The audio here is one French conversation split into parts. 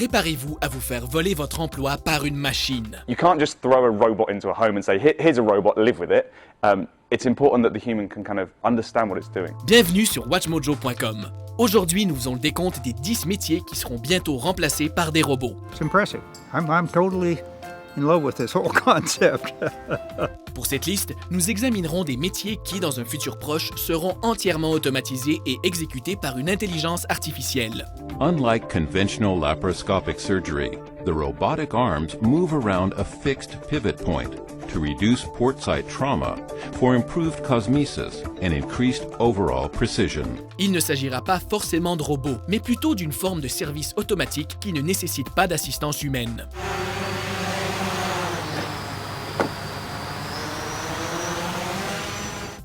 préparez-vous à vous faire voler votre emploi par une machine. You can't just throw a robot into a home and say, here's a robot, live with it. It's important that the human can kind of understand what it's doing. Bienvenue sur WatchMojo.com. Aujourd'hui, nous faisons le décompte des 10 métiers qui seront bientôt remplacés par des robots. It's impressive. I'm totally in love with this whole concept. Pour cette liste, nous examinerons des métiers qui, dans un futur proche, seront entièrement automatisés et exécutés par une intelligence artificielle. Unlike conventional laparoscopic surgery, the robotic arms move around a fixed pivot point to reduce port site trauma for improved cosmesis and increased overall precision. Il ne s'agira pas forcément de robots, mais plutôt d'une forme de service automatique qui ne nécessite pas d'assistance humaine.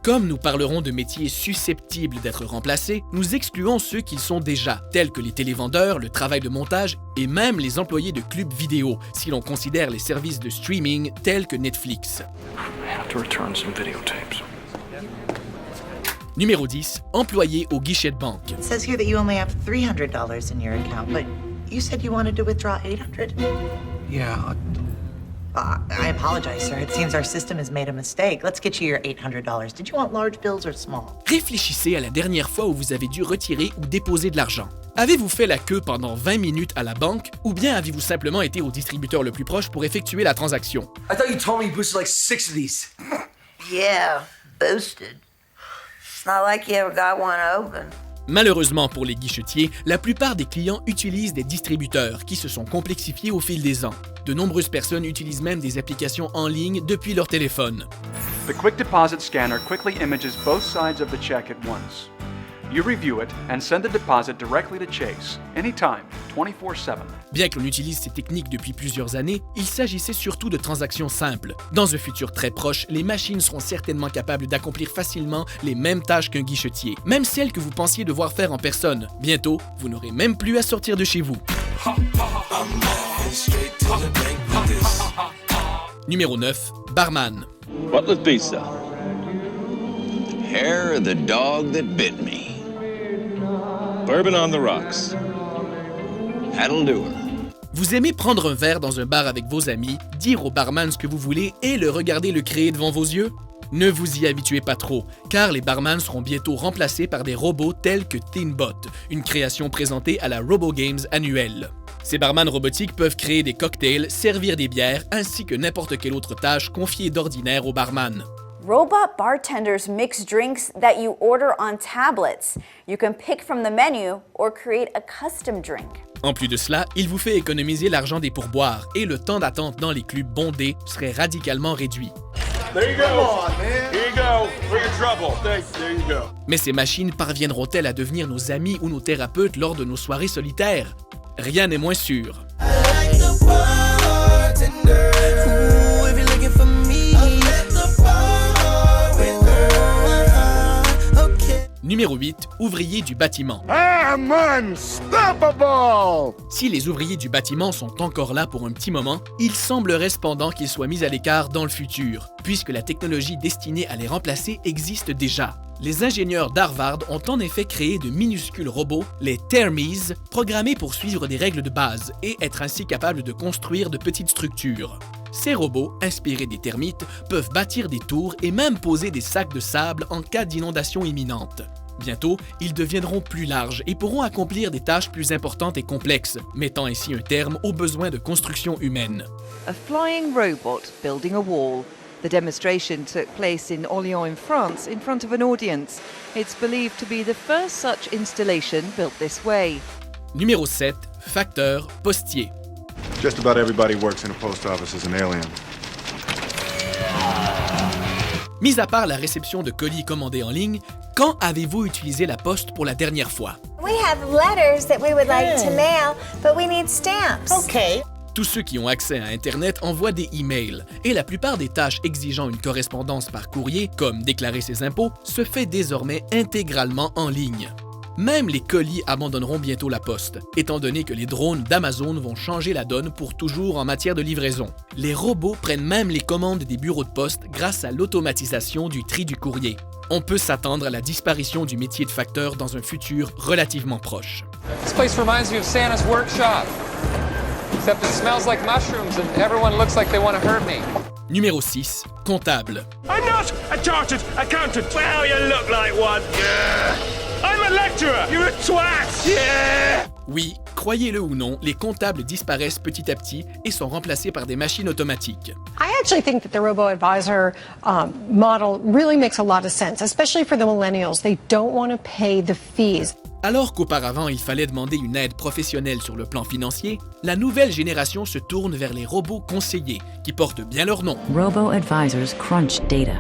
Comme nous parlerons de métiers susceptibles d'être remplacés, nous excluons ceux qui le sont déjà, tels que les télévendeurs, le travail de montage et même les employés de clubs vidéo, si l'on considère les services de streaming tels que Netflix. Numéro 10, employé au guichet de banque. It says here that you only have $300 in your account, but you said you wanted to withdraw $800. Yeah. I apologize, sir. It seems our system has made a mistake. Let's get you your $800. Did you want large bills or small? Réfléchissez à la dernière fois où vous avez dû retirer ou déposer de l'argent. Avez-vous fait la queue pendant 20 minutes à la banque ou bien avez-vous simplement été au distributeur le plus proche pour effectuer la transaction? I thought you told me you boosted like 6 of these. Yeah, boosted. It's not like you ever got one open. Malheureusement pour les guichetiers, la plupart des clients utilisent des distributeurs qui se sont complexifiés au fil des ans. De nombreuses personnes utilisent même des applications en ligne depuis leur téléphone. The Quick Deposit Scanner quickly images both sides of the check at once. You review it and send the deposit directly to Chase, anytime, 24/7. Bien que l'on utilise ces techniques depuis plusieurs années, il s'agissait surtout de transactions simples. Dans un futur très proche, les machines seront certainement capables d'accomplir facilement les mêmes tâches qu'un guichetier, même celles que vous pensiez devoir faire en personne. Bientôt, vous n'aurez même plus à sortir de chez vous. Numéro 9, barman. Butler's Pizza. Hair of the dog that bit me. Bourbon on the rocks. That'll do her. Vous aimez prendre un verre dans un bar avec vos amis, dire au barman ce que vous voulez et le regarder le créer devant vos yeux? Ne vous y habituez pas trop, car les barmans seront bientôt remplacés par des robots tels que Tinbot, une création présentée à la RoboGames annuelle. Ces barman robotiques peuvent créer des cocktails, servir des bières, ainsi que n'importe quelle autre tâche confiée d'ordinaire au barman. Robot bartenders mix drinks that you order on tablets. You can pick from the menu or create a custom drink. En plus de cela, il vous fait économiser l'argent des pourboires et le temps d'attente dans les clubs bondés serait radicalement réduit. There you go. Come on, man. Here you go. For your trouble. There you go. Mais ces machines parviendront-elles à devenir nos amis ou nos thérapeutes lors de nos soirées solitaires? Rien n'est moins sûr. Numéro 8, ouvrier du bâtiment. I'm unstoppable! Si les ouvriers du bâtiment sont encore là pour un petit moment, il semblerait cependant qu'ils soient mis à l'écart dans le futur, puisque la technologie destinée à les remplacer existe déjà. Les ingénieurs d'Harvard ont en effet créé de minuscules robots, les Termies, programmés pour suivre des règles de base et être ainsi capables de construire de petites structures. Ces robots, inspirés des termites, peuvent bâtir des tours et même poser des sacs de sable en cas d'inondation imminente. Bientôt, ils deviendront plus larges et pourront accomplir des tâches plus importantes et complexes, mettant ainsi un terme aux besoins de construction humaine. A flying robot building a wall. The demonstration took place in Orléans in France in front of an audience. It's believed to be the first such installation built this way. Numéro 7, facteur postier. Just about everybody works in a post office as an alien. Mis à part la réception de colis commandés en ligne, quand avez-vous utilisé la poste pour la dernière fois? We have letters that we would like to mail, but we need stamps. Okay. Tous ceux qui ont accès à Internet envoient des emails, et la plupart des tâches exigeant une correspondance par courrier, comme déclarer ses impôts, se fait désormais intégralement en ligne. Même les colis abandonneront bientôt la poste, étant donné que les drones d'Amazon vont changer la donne pour toujours en matière de livraison. Les robots prennent même les commandes des bureaux de poste grâce à l'automatisation du tri du courrier. On peut s'attendre à la disparition du métier de facteur dans un futur relativement proche. This place reminds me of Santa's workshop. except it smells like mushrooms and everyone looks like they want to hurt me. Numéro 6. Comptable. I'm not a chartered accountant. Well, you look like one. Yeah. I'm a lecturer. You're a twat. Yeah. Oui, croyez-le ou non, les comptables disparaissent petit à petit et sont remplacés par des machines automatiques. I actually think that the robo-advisor model really makes a lot of sense, especially for the millennials. They don't want to pay the fees. Alors qu'auparavant, il fallait demander une aide professionnelle sur le plan financier, la nouvelle génération se tourne vers les robots conseillers, qui portent bien leur nom. Robo-advisors crunch data,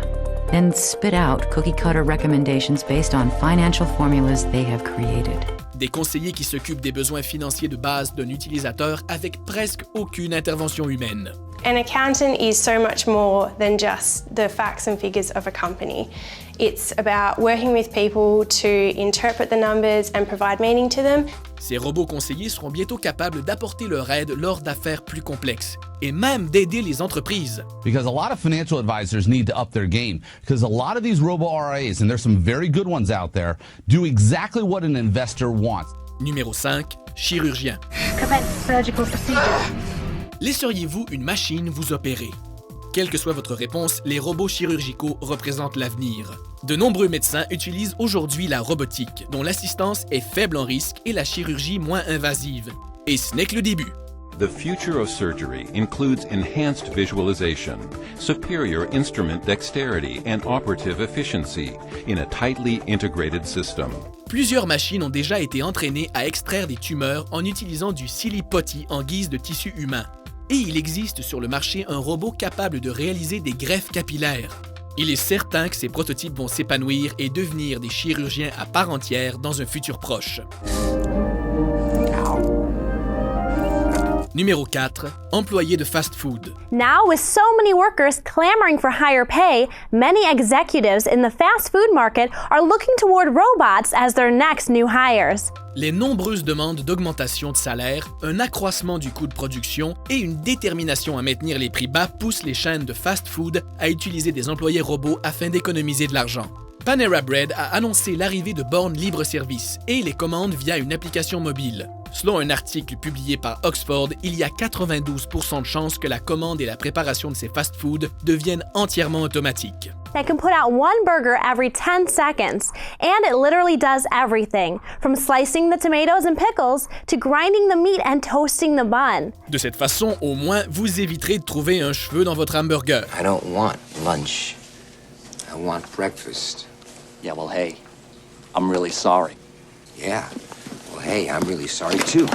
then spit out cookie-cutter recommendations based on financial formulas they have created. Des conseillers qui s'occupent des besoins financiers de base d'un utilisateur avec presque aucune intervention humaine. An accountant is so much more than just the facts and figures of a company. It's about working with people to interpret the numbers and provide meaning to them. Ces robots conseillers seront bientôt capables d'apporter leur aide lors d'affaires plus complexes et même d'aider les entreprises. Because a lot of financial advisors need to up their game because a lot of these robo-RIAs, and there's some very good ones out there, do exactly what an investor wants. Numéro 5. Chirurgien. Commence surgical procedure. Laisseriez-vous une machine vous opérer? Quelle que soit votre réponse, les robots chirurgicaux représentent l'avenir. De nombreux médecins utilisent aujourd'hui la robotique, dont l'assistance est faible en risque et la chirurgie moins invasive. Et ce n'est que le début. The future of surgery includes enhanced visualization, superior instrument dexterity, and operative efficiency in a tightly integrated system. Plusieurs machines ont déjà été entraînées à extraire des tumeurs en utilisant du silly-putty en guise de tissu humain. Et il existe sur le marché un robot capable de réaliser des greffes capillaires. Il est certain que ces prototypes vont s'épanouir et devenir des chirurgiens à part entière dans un futur proche. Numéro 4. Employés de fast-food. Now, with so many workers clamoring for higher pay, many executives in the fast food market are looking toward robots as their next new hires. Les nombreuses demandes d'augmentation de salaire, un accroissement du coût de production et une détermination à maintenir les prix bas poussent les chaînes de fast-food à utiliser des employés robots afin d'économiser de l'argent. Panera Bread a annoncé l'arrivée de bornes libre-service et les commandes via une application mobile. Selon un article publié par Oxford, il y a 92% de chances que la commande et la préparation de ces fast-foods deviennent entièrement automatiques. They can put out one burger every 10 seconds, and it literally does everything, from slicing the tomatoes and pickles to grinding the meat and toasting the bun. De cette façon, au moins, vous éviterez de trouver un cheveu dans votre hamburger. I don't want lunch. I want breakfast. Yeah, well, hey, I'm really sorry. Yeah. Well, hey, I'm really sorry too.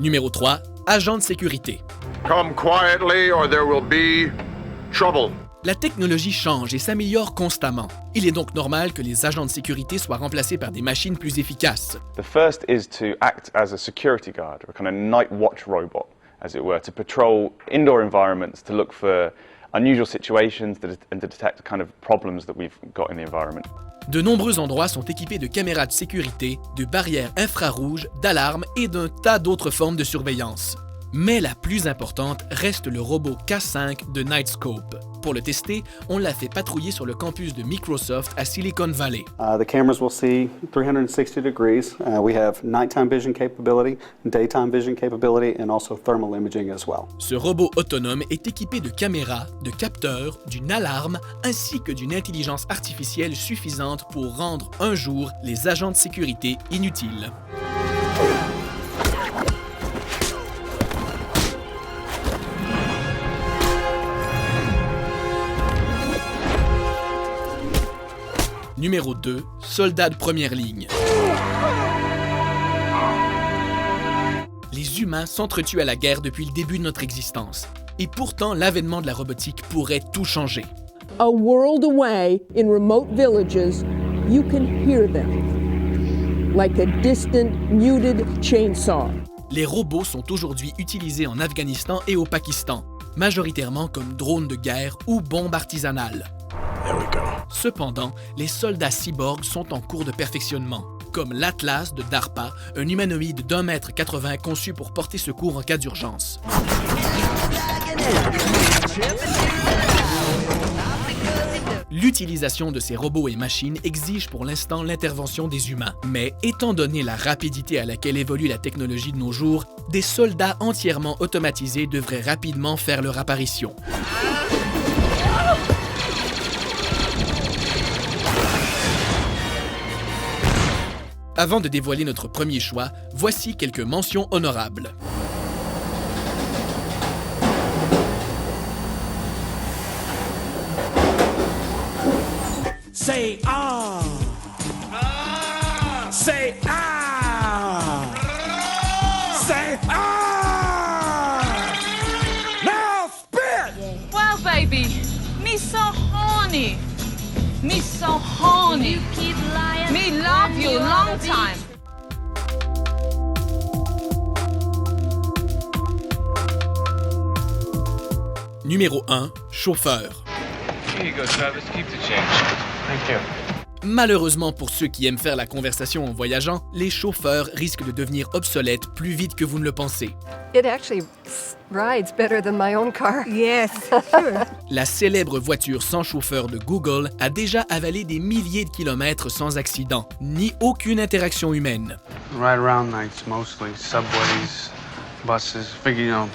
Numéro 3. Agent de sécurité. Come quietly or there will be trouble. La technologie change et s'améliore constamment. Il est donc normal que les agents de sécurité soient remplacés par des machines plus efficaces. The first is to act as a security guard, or a kind of night watch robot, as it were, to patrol indoor environments, to look for unusual situations and to detect kind of problems that we've got in the environment. De nombreux endroits sont équipés de caméras de sécurité, de barrières infrarouges, d'alarmes et d'un tas d'autres formes de surveillance. Mais la plus importante reste le robot K5 de Knightscope. Pour le tester, on l'a fait patrouiller sur le campus de Microsoft à Silicon Valley. The cameras will see 360 degrees. We have nighttime vision capability, daytime vision capability, and also thermal imaging as well. Ce robot autonome est équipé de caméras, de capteurs, d'une alarme, ainsi que d'une intelligence artificielle suffisante pour rendre un jour les agents de sécurité inutiles. Numéro 2. Soldats de première ligne. Les humains s'entretuent à la guerre depuis le début de notre existence. Et pourtant, l'avènement de la robotique pourrait tout changer. A world away, in remote villages, you can hear them. Like a distant, muted chainsaw. Les robots sont aujourd'hui utilisés en Afghanistan et au Pakistan, majoritairement comme drones de guerre ou bombes artisanales. Cependant, les soldats cyborgs sont en cours de perfectionnement, comme l'Atlas de DARPA, un humanoïde d'1,80 m conçu pour porter secours en cas d'urgence. L'utilisation de ces robots et machines exige pour l'instant l'intervention des humains. Mais étant donné la rapidité à laquelle évolue la technologie de nos jours, des soldats entièrement automatisés devraient rapidement faire leur apparition. Avant de dévoiler notre premier choix, voici quelques mentions honorables. Say ah! Say ah! Say ah! Now spit! Well, baby, me so horny. Me so horny. You keep lying. Me love you long time. Numéro 1, chauffeur. Here you go, Travis. Keep the change. Thank you. Malheureusement pour ceux qui aiment faire la conversation en voyageant, les chauffeurs risquent de devenir obsolètes plus vite que vous ne le pensez. It actually rides better than my own car. Yes, sure. La célèbre voiture sans chauffeur de Google a déjà avalé des milliers de kilomètres sans accident, ni aucune interaction humaine. Ride around nights mostly, subways, buses. Figure,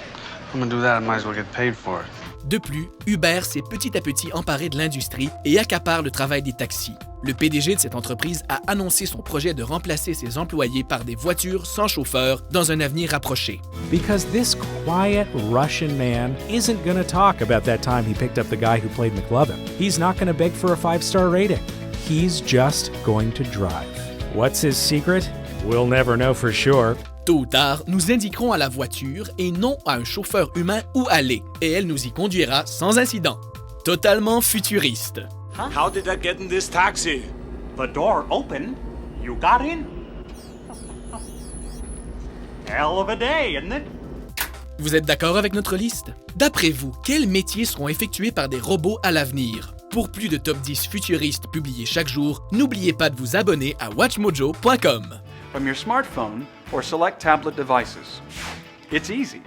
I'm gonna do that, I might as well get paid for it. De plus, Uber s'est petit à petit emparé de l'industrie et accapare le travail des taxis. Le PDG de cette entreprise a annoncé son projet de remplacer ses employés par des voitures sans chauffeur dans un avenir rapproché. Because this quiet Russian man isn't going to talk about that time he picked up the guy who played McLovin. He's not going to beg for a 5-star rating. He's just going to drive. What's his secret? We'll never know for sure. Tôt ou tard, nous indiquerons à la voiture et non à un chauffeur humain où aller, et elle nous y conduira sans incident. Totalement futuriste. How did I get in this taxi? The door opened. You got in. Hell of a day, isn't it? Vous êtes d'accord avec notre liste? D'après vous, quels métiers seront effectués par des robots à l'avenir? Pour plus de top 10 futuristes publiés chaque jour, n'oubliez pas de vous abonner à WatchMojo.com. From your smartphone or select tablet devices. It's easy.